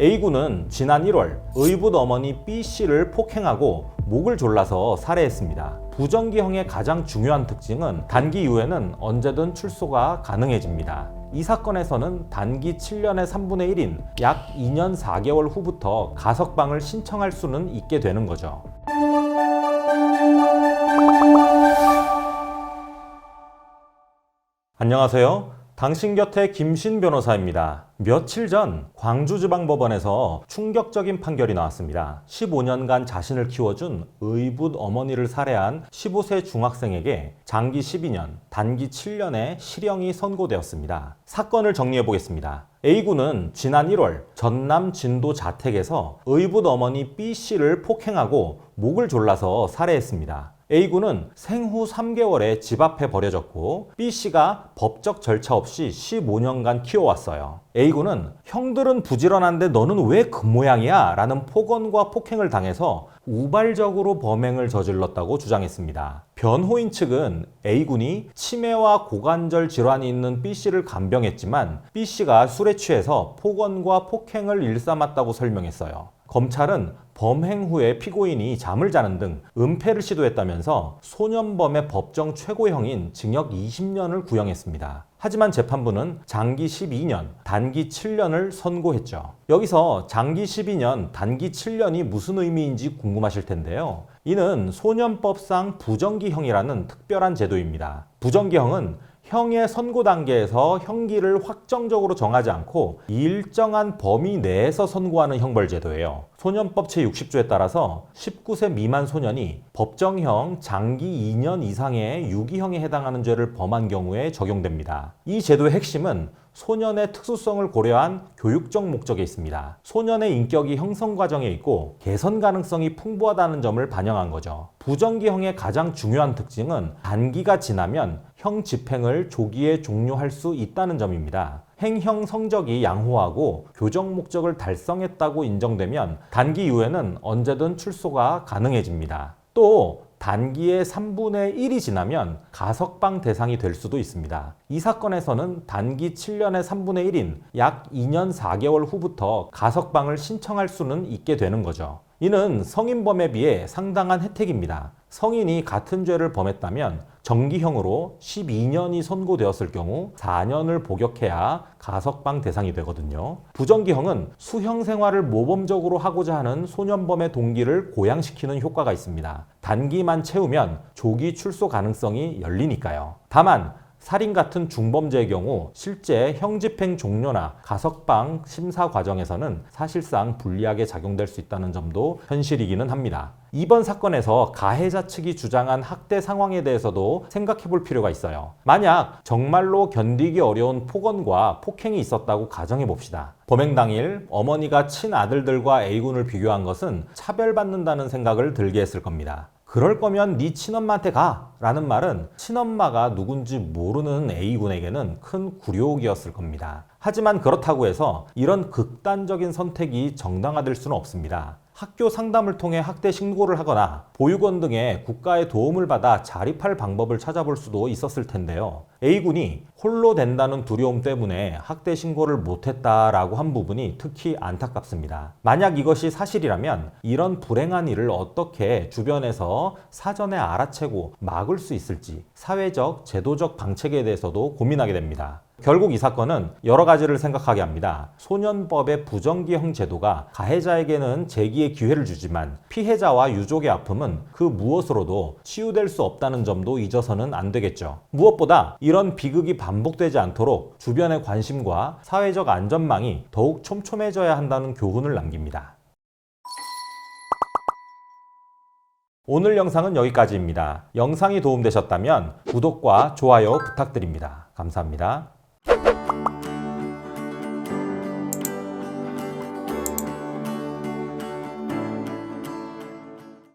A군은 지난 1월 의붓 어머니 B씨를 폭행하고 목을 졸라서 살해했습니다. 부정기형의 가장 중요한 특징은 단기 이후에는 언제든 출소가 가능해집니다. 이 사건에서는 단기 7년의 3분의 1인 약 2년 4개월 후부터 가석방을 신청할 수는 있게 되는 거죠. 안녕하세요. 당신 곁에 김신 변호사입니다. 며칠 전 광주지방법원에서 충격적인 판결이 나왔습니다. 15년간 자신을 키워준 의붓 어머니를 살해한 15세 중학생에게 장기 12년, 단기 7년의 실형이 선고되었습니다. 사건을 정리해 보겠습니다. A군은 지난 1월 전남 진도 자택에서 의붓 어머니 B씨를 폭행하고 목을 졸라서 살해했습니다. A군은 생후 3개월에 집 앞에 버려졌고 B씨가 법적 절차 없이 15년간 키워왔어요. A군은 형들은 부지런한데 너는 왜 그 모양이야? 라는 폭언과 폭행을 당해서 우발적으로 범행을 저질렀다고 주장했습니다. 변호인 측은 A군이 치매와 고관절 질환이 있는 B씨를 간병했지만 B씨가 술에 취해서 폭언과 폭행을 일삼았다고 설명했어요. 검찰은 범행 후에 피고인이 잠을 자는 등 은폐를 시도했다면서 소년범의 법정 최고형인 징역 20년을 구형했습니다. 하지만 재판부는 장기 12년, 단기 7년을 선고했죠. 여기서 장기 12년, 단기 7년이 무슨 의미인지 궁금하실 텐데요. 이는 소년법상 부정기형이라는 특별한 제도입니다. 부정기형은 형의 선고 단계에서 형기를 확정적으로 정하지 않고 일정한 범위 내에서 선고하는 형벌제도예요. 소년법 제60조에 따라서 19세 미만 소년이 법정형 장기 2년 이상의 유기형에 해당하는 죄를 범한 경우에 적용됩니다. 이 제도의 핵심은 소년의 특수성을 고려한 교육적 목적에 있습니다. 소년의 인격이 형성 과정에 있고 개선 가능성이 풍부하다는 점을 반영한 거죠. 부정기형의 가장 중요한 특징은 단기가 지나면 형 집행을 조기에 종료할 수 있다는 점입니다. 행형 성적이 양호하고 교정 목적을 달성했다고 인정되면 단기 이후에는 언제든 출소가 가능해집니다. 또 단기의 3분의 1이 지나면 가석방 대상이 될 수도 있습니다. 이 사건에서는 단기 7년의 3분의 1인 약 2년 4개월 후부터 가석방을 신청할 수는 있게 되는 거죠. 이는 성인범에 비해 상당한 혜택입니다. 성인이 같은 죄를 범했다면 정기형으로 12년이 선고되었을 경우 4년을 복역해야 가석방 대상이 되거든요. 부정기형은 수형 생활을 모범적으로 하고자 하는 소년범의 동기를 고양시키는 효과가 있습니다. 단기만 채우면 조기 출소 가능성이 열리니까요. 다만 살인 같은 중범죄의 경우 실제 형집행 종료나 가석방 심사 과정에서는 사실상 불리하게 작용될 수 있다는 점도 현실이기는 합니다. 이번 사건에서 가해자 측이 주장한 학대 상황에 대해서도 생각해 볼 필요가 있어요. 만약 정말로 견디기 어려운 폭언과 폭행이 있었다고 가정해 봅시다. 범행 당일 어머니가 친아들들과 A군을 비교한 것은 차별받는다는 생각을 들게 했을 겁니다. 그럴 거면 네 친엄마한테 가! 라는 말은 친엄마가 누군지 모르는 A군에게는 큰 굴욕이었을 겁니다. 하지만 그렇다고 해서 이런 극단적인 선택이 정당화될 수는 없습니다. 학교 상담을 통해 학대 신고를 하거나 보육원 등의 국가의 도움을 받아 자립할 방법을 찾아볼 수도 있었을 텐데요. A군이 홀로 된다는 두려움 때문에 학대 신고를 못했다라고 한 부분이 특히 안타깝습니다. 만약 이것이 사실이라면 이런 불행한 일을 어떻게 주변에서 사전에 알아채고 막을 수 있을지 사회적, 제도적 방책에 대해서도 고민하게 됩니다. 결국 이 사건은 여러 가지를 생각하게 합니다. 소년법의 부정기형 제도가 가해자에게는 재기의 기회를 주지만 피해자와 유족의 아픔은 그 무엇으로도 치유될 수 없다는 점도 잊어서는 안 되겠죠. 무엇보다 이런 비극이 반복되지 않도록 주변의 관심과 사회적 안전망이 더욱 촘촘해져야 한다는 교훈을 남깁니다. 오늘 영상은 여기까지입니다. 영상이 도움되셨다면 구독과 좋아요 부탁드립니다. 감사합니다.